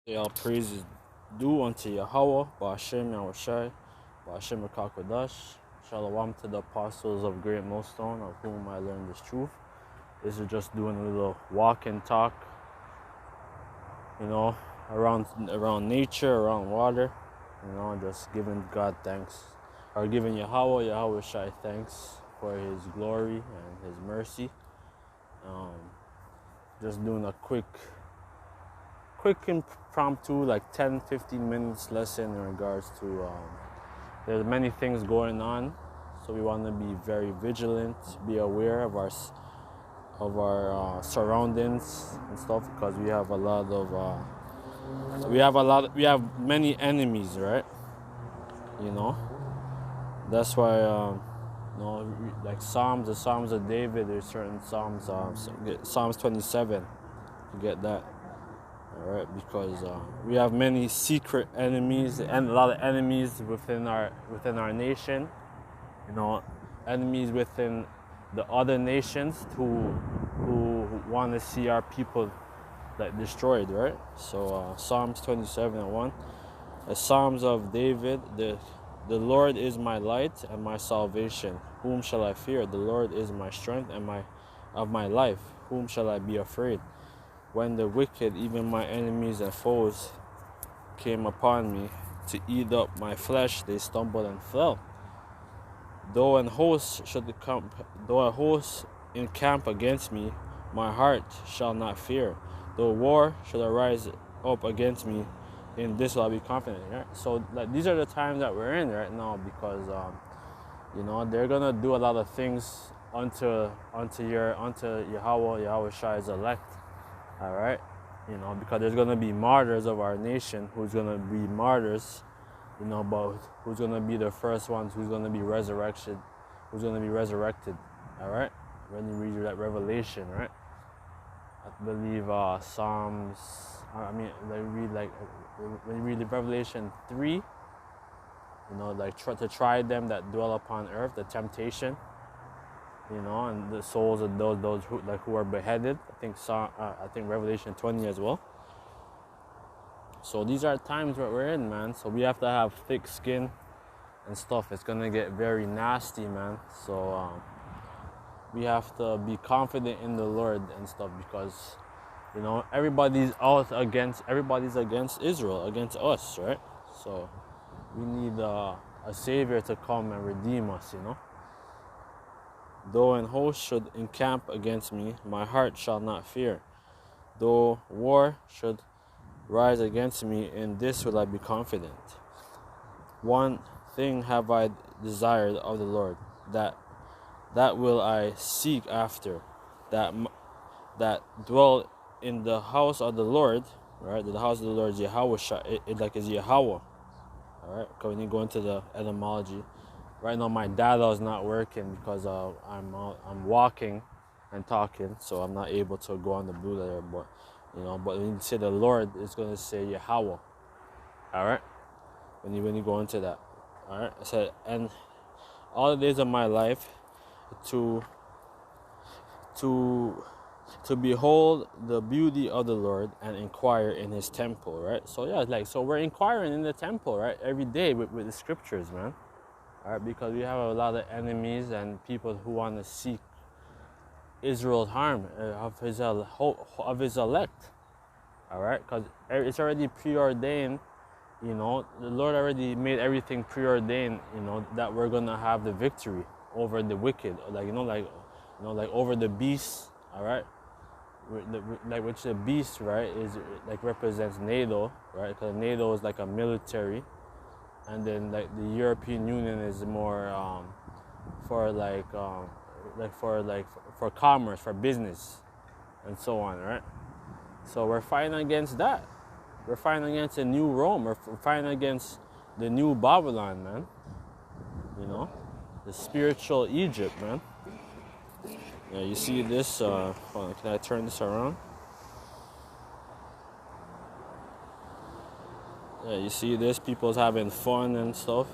Say all praises due unto Yahweh, Ba'ashem Yahushai, Ba'ashem Akakodash. Shalom to the apostles of Great Millstone, of whom I learned this truth. This is just doing a little walk and talk, you know, around nature, around water, just giving God thanks, or giving Yahweh Shai thanks for His glory and His mercy. Just doing a quick impromptu, like 10-15 minutes lesson in regards to there's many things going on, so we want to be very vigilant, be aware of our surroundings and stuff, because we have many enemies, right? That's why like the Psalms of David, there's certain Psalms, Psalms 27, you get that. All right, because we have many secret enemies and a lot of enemies within our nation. Enemies within the other nations who want to see our people like destroyed, right? So Psalms 27:1, the Psalms of David. The Lord is my light and my salvation. Whom shall I fear? The Lord is my strength and of my life. Whom shall I be afraid? When the wicked, even my enemies and foes, came upon me to eat up my flesh, they stumbled and fell. Though a host encamp against me, my heart shall not fear. Though war should arise up against me, in this will I be confident. Right? So, like, these are the times that we're in right now, because they're gonna do a lot of things unto Yahweh Shai's elect. All right, because there's gonna be martyrs of our nation who's gonna be martyrs, but who's gonna be the first ones who's gonna be resurrected. All right, when you read that Revelation, right? I believe Psalms. When you read the Revelation 3, to try them that dwell upon earth, the temptation. And the souls of those who are beheaded. I think Revelation 20 as well. So these are times where we're in, man. So we have to have thick skin and stuff. It's gonna get very nasty, man. So we have to be confident in the Lord and stuff, because everybody's against Israel, against us, right? So we need a savior to come and redeem us, Though an host should encamp against me, my heart shall not fear. Though war should rise against me, in this will I be confident. One thing have I desired of the Lord, that will I seek after, that dwell in the house of the Lord, right? The house of the Lord is Yahweh, is Yahweh, all right? Because when you go into the etymology, right now my data is not working because I'm walking and talking, so I'm not able to go on the blue letter. But but when you say the Lord, it's gonna say Yahweh. All right, when you go into that, all right. I said, and all the days of my life to behold the beauty of the Lord and inquire in His temple, right? So yeah, so we're inquiring in the temple, right, every day with the scriptures, man. All right, because we have a lot of enemies and people who want to seek Israel's harm of his elect. All right, because it's already preordained. The Lord already made everything preordained. That we're gonna have the victory over the wicked, like over the beast. All right, which the beast, right, is like represents NATO, right? Because NATO is like a military. And then like the European Union is more for commerce, for business, and so on, right? So we're fighting against that. We're fighting against the new Rome. We're fighting against the new Babylon, man. The spiritual Egypt, man. Yeah, you see this? Hold on, can I turn this around? Yeah, you see this? People's having fun and stuff.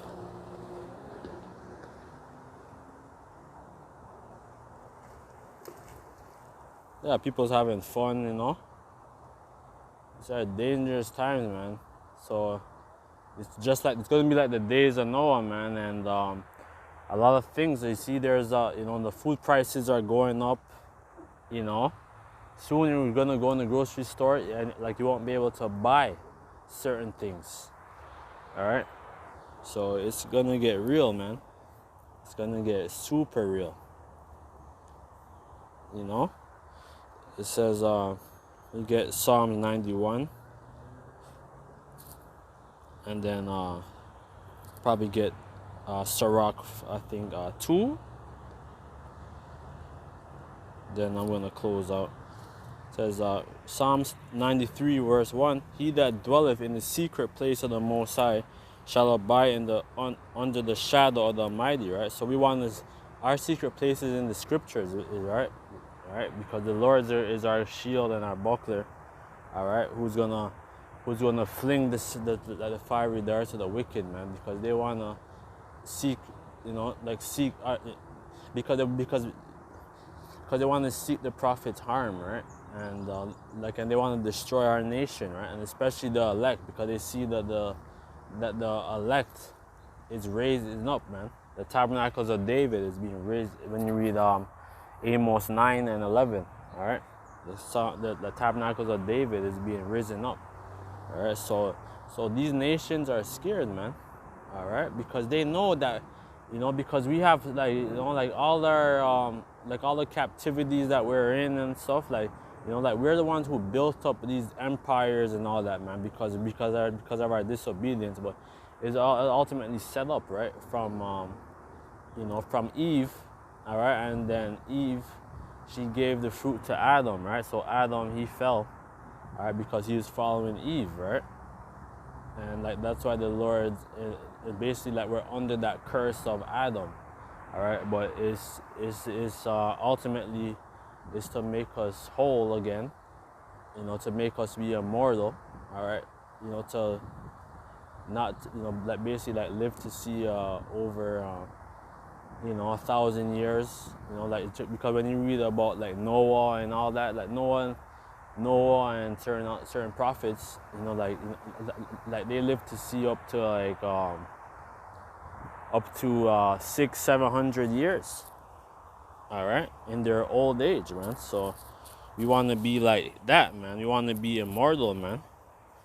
Yeah, people's having fun, dangerous times, man. So it's gonna be like the days of Noah, man. And a lot of things you see, there's the food prices are going up. Soon you're gonna go in the grocery store and like you won't be able to buy certain things. All right. So it's gonna get real, man. It's gonna get super real. It says we get Psalm 91, and then probably get Sirach, I think 2. Then I'm gonna close out. It says Psalms 93 verse 1: He that dwelleth in the secret place of the Most High shall abide under the shadow of the Almighty. Right. So we want our secret places in the scriptures, right? Right, because the Lord is our shield and our buckler. All right, who's gonna fling the fiery darts of the wicked, man? Because they wanna seek, because they want to seek the prophet's harm, right? And and they want to destroy our nation, right? And especially the elect, because they see that the elect is raising up, man. The tabernacles of David is being raised. When you read Amos 9 and 11, all right? The tabernacles of David is being risen up, all right? So these nations are scared, man, all right? Because they know that, because we have, all our, all the captivities that we're in and stuff, we're the ones who built up these empires and all that, man, because of our disobedience. But it's ultimately set up, right, from Eve. All right, and then Eve, she gave the fruit to Adam, right? So Adam, he fell, all right, because he was following Eve, right? And that's why the Lord, it basically we're under that curse of Adam, all right? But it's ultimately is to make us whole again, to make us be immortal, all right? To not, basically live to see over. 1,000 years, because when you read about Noah and all that, Noah and certain prophets, they lived to see up to 600-700 years, all right, in their old age, man. So we want to be like that, man. We want to be immortal, man,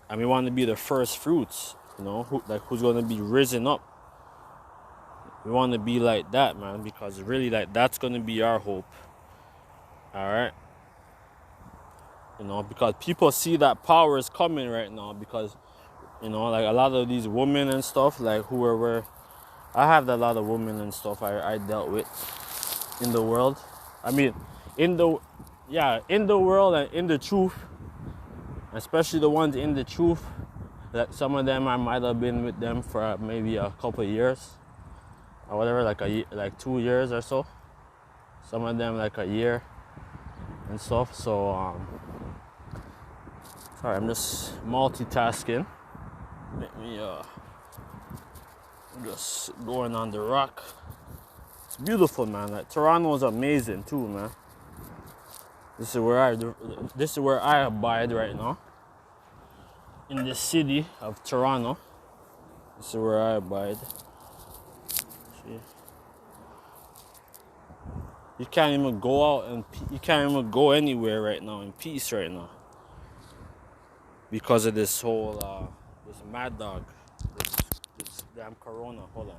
and we want to be the first fruits, who's going to be risen up. We want to be like that, man, because really, that's going to be our hope. All right? Because people see that power is coming right now, because, a lot of these women and stuff, I have a lot of women and stuff I dealt with in the world. I mean, in the world and in the truth, especially the ones in the truth, some of them I might have been with them for maybe a couple of years. Or whatever, 2 years or so. Some of them a year and stuff. So sorry, I'm just multitasking. Let me just going on the rock. It's beautiful, man. Toronto is amazing too, man. This is where I abide right now, in the city of Toronto. This is where I abide. You can't even go out and you can't even go anywhere right now in peace right now, because of this whole this mad dog, this damn corona. Hold on.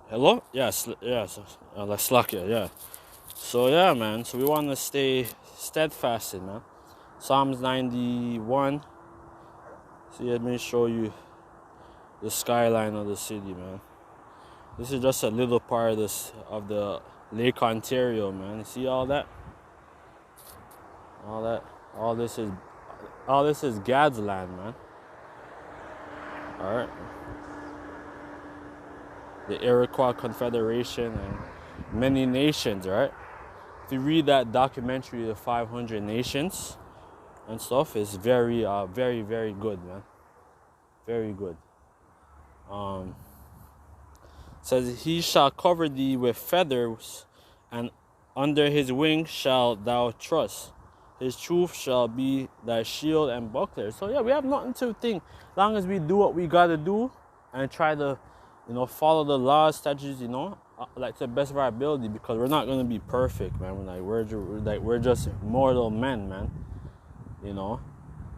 Hello? Yes. Slakia, yeah. So yeah, man. So we want to stay steadfast, man. Psalms 91. See, let me show you the skyline of the city, man. This is just a little part of the Lake Ontario, man. You see all that? All this is God's land, man. All right. The Iroquois Confederation and many nations, right? If you read that documentary, The 500 Nations and stuff, it's very, very, very good, man. Very good. says, he shall cover thee with feathers, and under his wings shalt thou trust. His truth shall be thy shield and buckler. So yeah, we have nothing to think. As long as we do what we gotta do and try to, follow the laws, statutes, like to the best of our ability, because we're not gonna be perfect, man. We're just mortal men, man.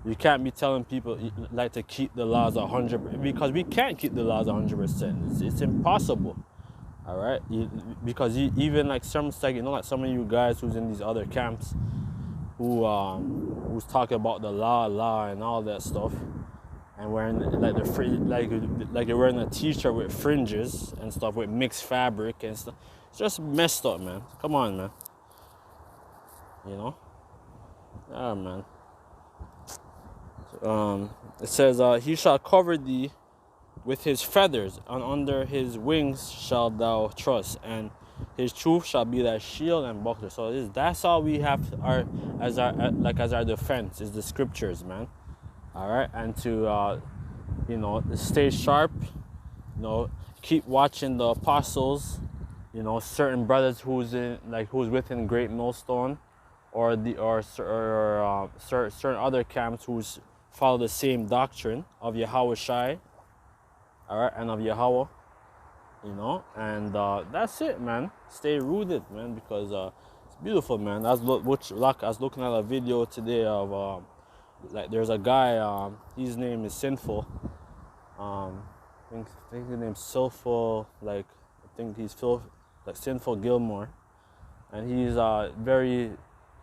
You can't be telling people like to keep the laws 100%, because we can't keep the laws 100%. It's impossible. All right, because even like some like some of you guys who's in these other camps, who's talking about the law and all that stuff, and wearing like like you're wearing a t-shirt with fringes and stuff with mixed fabric and stuff. It's just messed up, man. Come on, man. Yeah, man. It says, he shall cover thee with his feathers, and under his wings shalt thou trust, and his truth shall be thy shield and buckler. So that's all we have as our defense is the scriptures, man. All right, and to stay sharp, keep watching the apostles, certain brothers who's within Great Millstone, or certain other camps who's follow the same doctrine of Yahweh Shai, all right, and of Yahweh, and that's it, man. Stay rooted, man, because it's beautiful, man. I was looking at a video today of there's a guy, his name is Sinful. I think his name's Sinful, I think he's Sinful Gilmore, and he's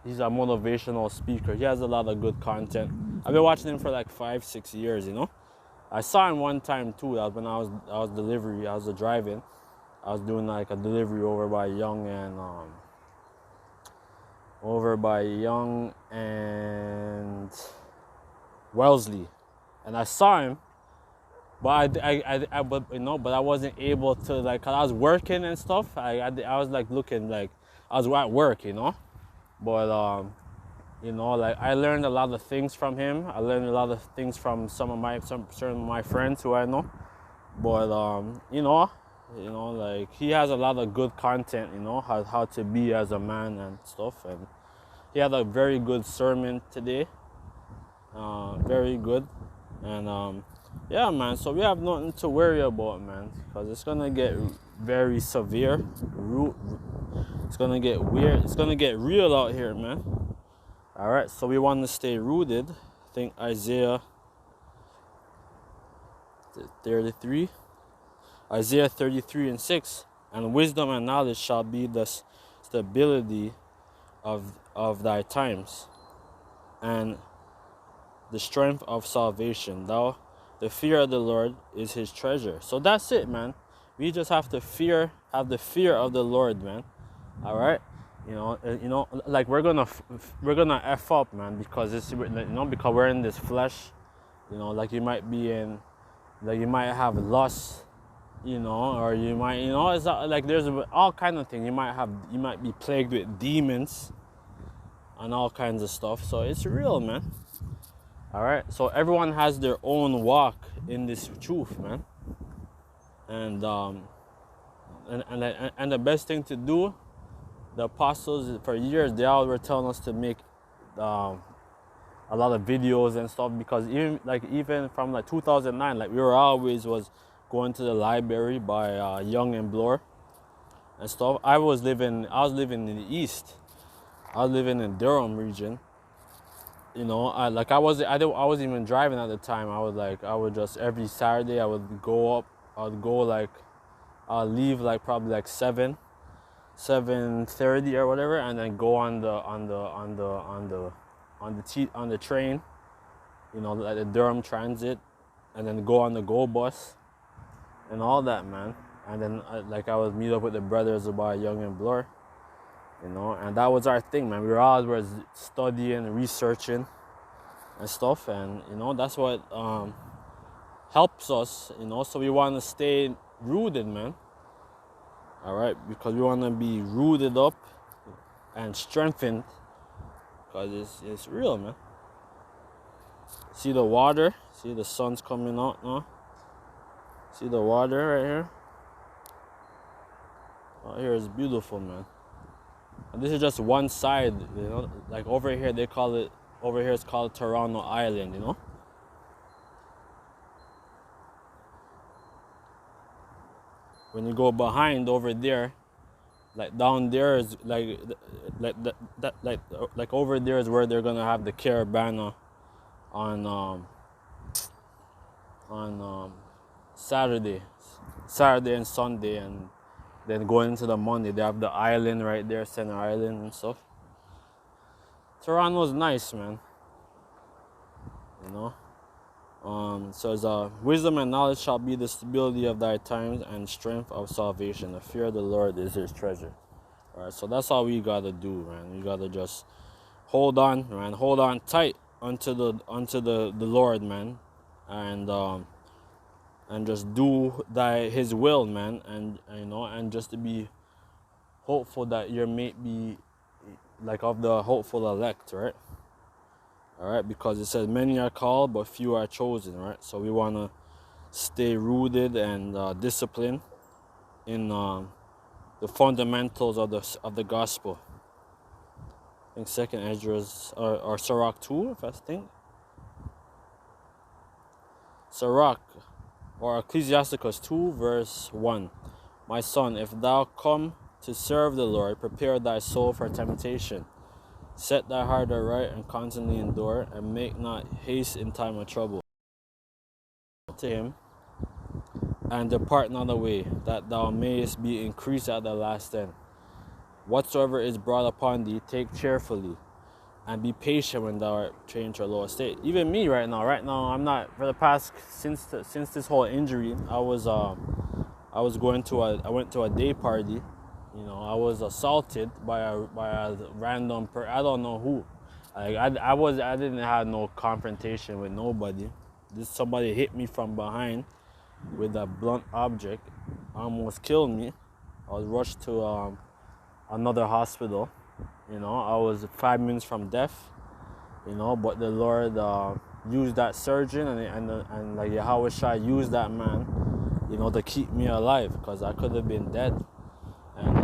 he's a motivational speaker. He has a lot of good content. I've been watching him for 5-6 years, I saw him one time too. When I was driving. I was doing a delivery over by Young and Wellesley, and I saw him, but I wasn't able to cause I was working and stuff. I was looking I was at work, but I learned a lot of things from him. I learned a lot of things from certain of my friends who I know. But he has a lot of good content, how to be as a man and stuff. And he had a very good sermon today. Very good. And yeah, man. So we have nothing to worry about, man, because it's gonna get very severe. It's gonna get weird. It's gonna get real out here, man. All right, so we want to stay rooted. I think Isaiah 33 and 6, and wisdom and knowledge shall be the stability of thy times, and the strength of salvation. The fear of the Lord is his treasure. So that's it, man. We just have the fear of the Lord, man. All right. We're gonna f up, man, because because we're in this flesh. You might be in, you might have lust, or you might, it's there's all kind of things. You might be plagued with demons and all kinds of stuff. So it's real, man. All right. So everyone has their own walk in this truth, man. And the best thing to do. The apostles, for years, they all were telling us to make a lot of videos and stuff, because even from 2009, we were always going to the library by Young and Bloor and stuff. I was living in the east. I was living in Durham region. I wasn't even driving at the time. I would just every Saturday I would go up. I'll leave probably 7:30 or whatever, and then go on the train, the Durham Transit, and then go on the Go bus and all that, man. And then I would meet up with the brothers about Young and Bloor, and that was our thing, man. We were always studying, researching and stuff, and that's what helps us, so we want to stay rooted, man. All right, because we want to be rooted up and strengthened, because it's real, man. See the water? See the sun's coming out now? See the water right here? Out here is beautiful, man. And this is just one side, you know. Like over here, over here it's called Toronto Island, you know. When you go behind over there, like down there is like over there is where they're gonna have the caravana on Saturday and Sunday, and then going into the Monday, they have the island right there, Center Island and stuff. Toronto's nice, man. You know. It says, wisdom and knowledge shall be the stability of thy times and strength of salvation. The fear of the Lord is his treasure. All right, so that's all we gotta do, man. We gotta just hold on, man. Hold on tight unto the Lord, man, and just do his will, man, and you know, and just to be hopeful that your mate be like of the hopeful elect, right? All right, because it says many are called, but few are chosen, right? So we want to stay rooted and disciplined in the fundamentals of the gospel. I think Second Ezra's or Sirach 2, if I think. Sirach or Ecclesiasticus 2, verse 1. My son, if thou come to serve the Lord, prepare thy soul for temptation. Set thy heart aright and constantly endure, and make not haste in time of trouble. To him, and depart not away, that thou mayest be increased at the last end. Whatsoever is brought upon thee, take cheerfully, and be patient when thou art changed to a low estate. Even me right now, I'm not, for the past, since this whole injury, I went to a day party. You know, I was assaulted by a random person. I don't know who. Like I didn't have no confrontation with nobody. Somebody hit me from behind with a blunt object, almost killed me. I was rushed to another hospital. You know, I was 5 minutes from death. You know, but the Lord used that surgeon and like Yahweh Shai used that man, you know, to keep me alive, because I could have been dead. And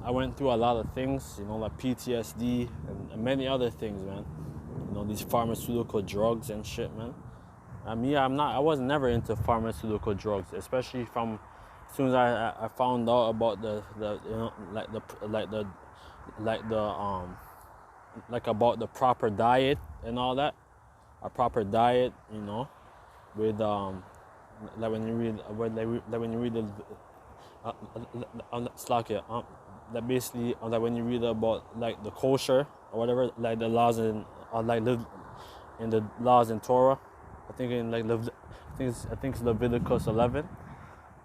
I went through a lot of things, you know, like PTSD and many other things, man. You know, these pharmaceutical drugs and shit, man. I was never into pharmaceutical drugs, especially from as soon as I found out about the you know, about the proper diet and all that. A proper diet, you know, with like when you read the that basically like when you read about like the kosher or whatever, like the laws in the laws in Torah, I think it's Leviticus 11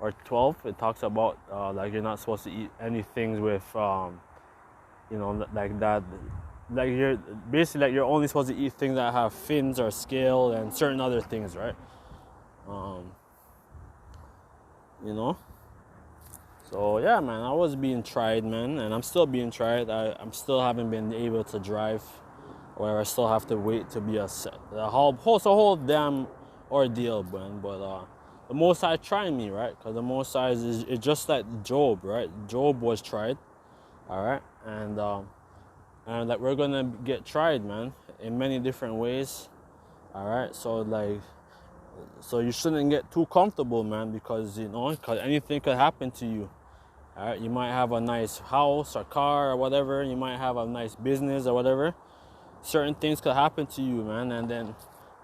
or 12. It talks about like you're not supposed to eat any things with you know, like that, like you're only supposed to eat things that have fins or scale and certain other things, right? You know. So yeah, man, I was being tried, man, and I'm still being tried. I'm still haven't been able to drive, or I still have to wait to be a whole damn ordeal, man. But the Most High trying me, right? Because the Most High is just like Job, right? Job was tried, all right, and like we're gonna get tried, man, in many different ways, all right. So you shouldn't get too comfortable, man, because you know, because anything could happen to you. All right, you might have a nice house or car or whatever. You might have a nice business or whatever. Certain things could happen to you, man, and then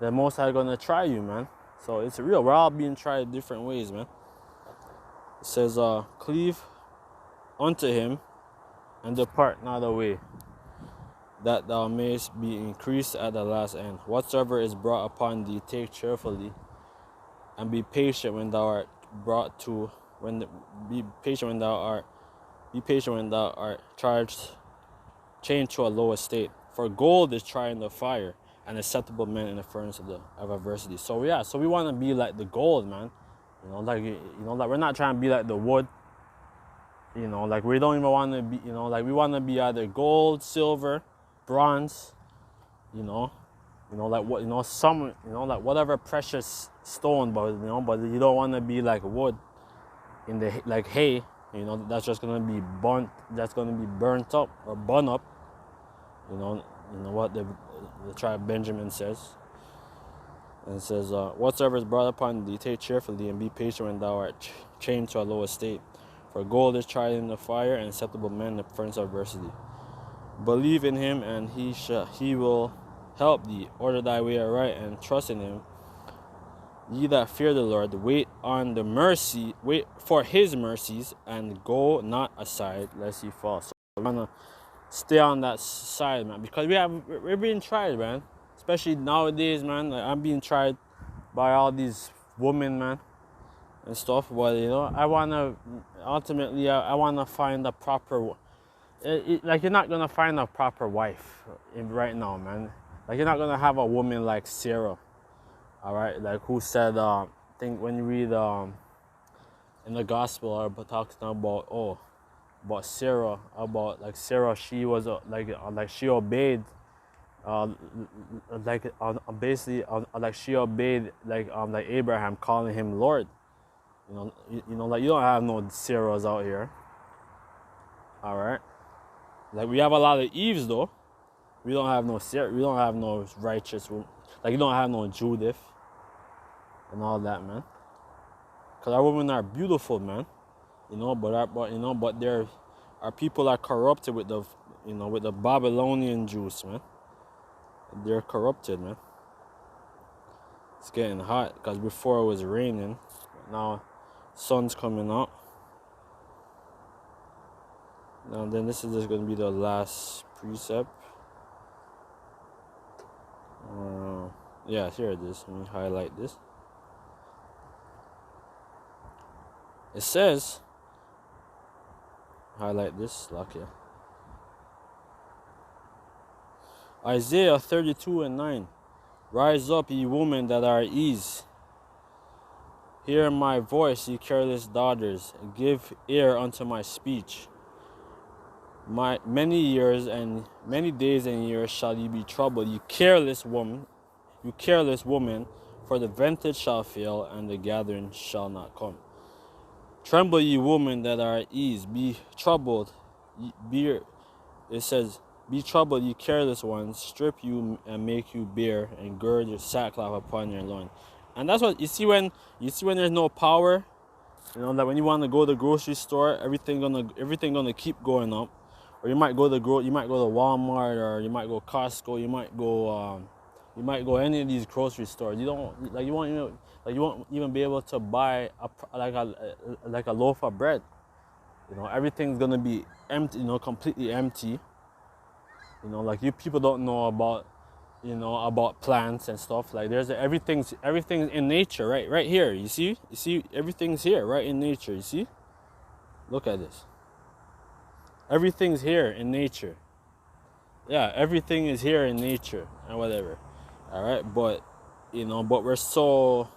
the Most High gonna try you, man. So it's real. We're all being tried different ways, man. It says, cleave unto him and depart not away, that thou mayest be increased at the last end. Whatsoever is brought upon thee, take cheerfully, and be patient when thou art brought to. Be patient when thou art changed to a low estate. For gold is tried in the fire, and acceptable men in the furnace of adversity. So yeah, so we want to be like the gold, man. You know, like we're not trying to be like the wood. You know, like we don't even want to be. You know, like we want to be either gold, silver, bronze. You know, like what, like whatever precious stone, but you don't want to be like wood. In the like hay, You know, that's just gonna be burnt. That's gonna be burnt up or burned up. You know what the tribe of Benjamin says. And it says, whatsoever is brought upon thee, take cheerfully, and be patient when thou art chained to a low estate. For gold is tried in the fire, and acceptable men in the furnace of adversity. Believe in him, and he will help thee. Order thy way aright, and trust in him. Ye that fear the Lord, wait for his mercies, and go not aside, lest ye fall. So we're gonna stay on that side, man, because we're being tried, man. Especially nowadays, man. Like, I'm being tried by all these women, man, and stuff. But you know, I wanna find a proper. Like, you're not gonna find a proper wife right now, man. Like, you're not gonna have a woman like Sarah. All right, like, who said, I think when you read in the gospel, talks about Sarah, about Sarah, she was like she obeyed, basically, like she obeyed like Abraham, calling him Lord. You know, like, you don't have no Sarahs out here. All right, like, we have a lot of Eves though. We don't have no Sarah. We don't have no righteous woman. Like, you don't have no Judith and all that, man. Cause our women are beautiful, man. You know, but our people are corrupted with the Babylonian juice, man. They're corrupted, man. It's getting hot because before it was raining. Now, sun's coming out. Now then, this is just going to be the last precept. Yeah, here it is. Let me highlight this. It says, highlight this, lock here. Isaiah 32:9. Rise up, ye women that are at ease. Hear my voice, ye careless daughters. Give ear unto my speech. Many years and many days and years shall ye be troubled, ye careless woman, for the vintage shall fail, and the gathering shall not come. Tremble, ye women that are at ease. Be troubled. It says, be troubled, ye careless ones. Strip you and make you bare, and gird your sackcloth upon your loin. And that's what you see when there's no power. You know, that when you want to go to the grocery store, everything gonna keep going up. Or you might go to Walmart, or you might go Costco. You might go any of these grocery stores. You won't even be able to buy a loaf of bread. You know, everything's gonna be empty. You know, completely empty. You know, like, you people don't know about plants and stuff. Like, everything's in nature, right here. You see everything's here, right in nature. You see, look at this. Everything's here in nature. Yeah, everything is here in nature and whatever. All right, but we're so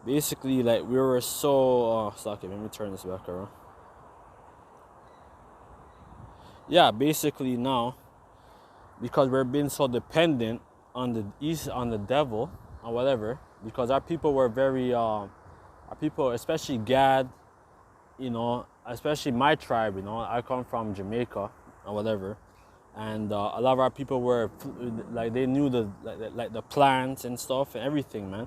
basically, like, we were so. Let me turn this back around. Yeah, basically now, because we're being so dependent on the devil or whatever, because our people were very especially Gad, especially my tribe, I come from Jamaica or whatever, and a lot of our people were like, they knew the plants and stuff and everything, man.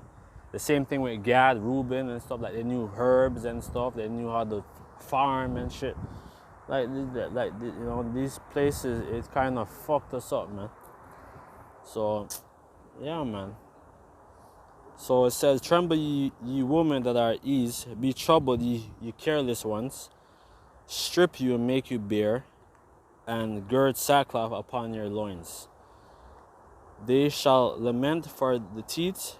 The same thing with Gad, Reuben and stuff. Like, they knew herbs and stuff. They knew how to farm and shit. These places, it kind of fucked us up, man. So, yeah, man. So it says, tremble ye women that are at ease, be troubled ye careless ones, strip you and make you bare, and gird sackcloth upon your loins. They shall lament for the teats,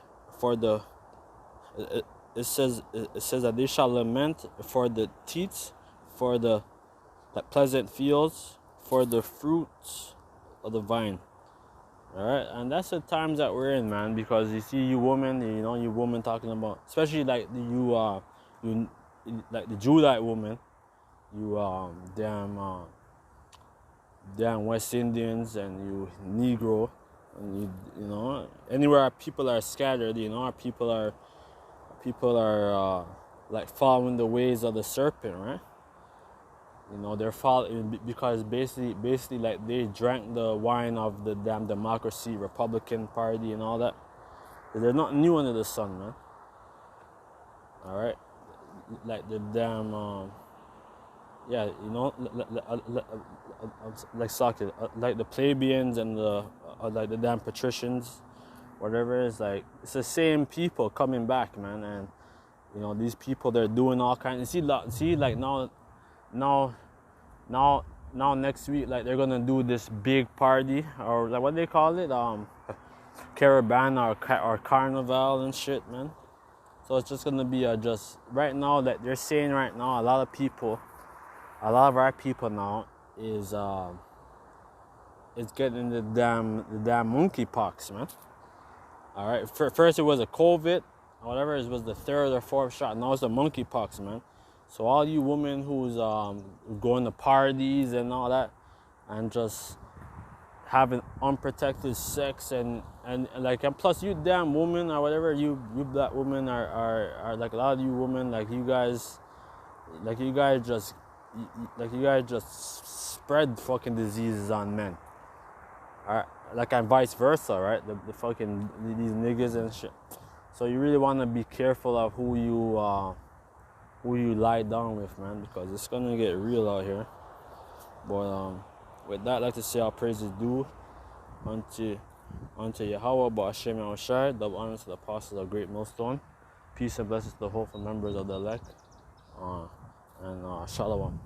it says that they shall lament for the teats, for the pleasant fields, for the fruits of the vine. All right, and that's the times that we're in, man. Because you see, you women talking about, especially like like the Judite woman, damn West Indians, and you Negro, and anywhere our people are scattered, our people are like following the ways of the serpent, right? You know, they're following because basically like they drank the wine of the damn democracy, Republican Party, and all that. There's nothing new under the sun, man. All right, like the damn, yeah, you know, like like the plebeians and the like the damn patricians, whatever it is, like it's the same people coming back, man. And you know, these people, they're doing all kinds. See, like now, now next week, like they're gonna do this big party, or like what they call it, caravan or carnival and shit, man. So it's just gonna be just right now that they're saying right now, a lot of our people now is getting the damn monkeypox, man. All right, first it was a COVID, whatever it was, the third or fourth shot. Now it's the monkeypox, man. So all you women who's going to parties and all that, and just having unprotected sex and like, and plus you damn woman or whatever, you black women are like, a lot of you women, like you guys just spread fucking diseases on men. All right, like, and vice versa, right? The fucking these niggas and shit. So you really want to be careful of who you lie down with, man, because it's gonna get real out here. But with that, I'd like to say our praises due unto Yahweh, but Hashem Yahushai, double honor to the apostles of Great Millstone. Peace and blessings to the hopeful members of the elect. And Shalom.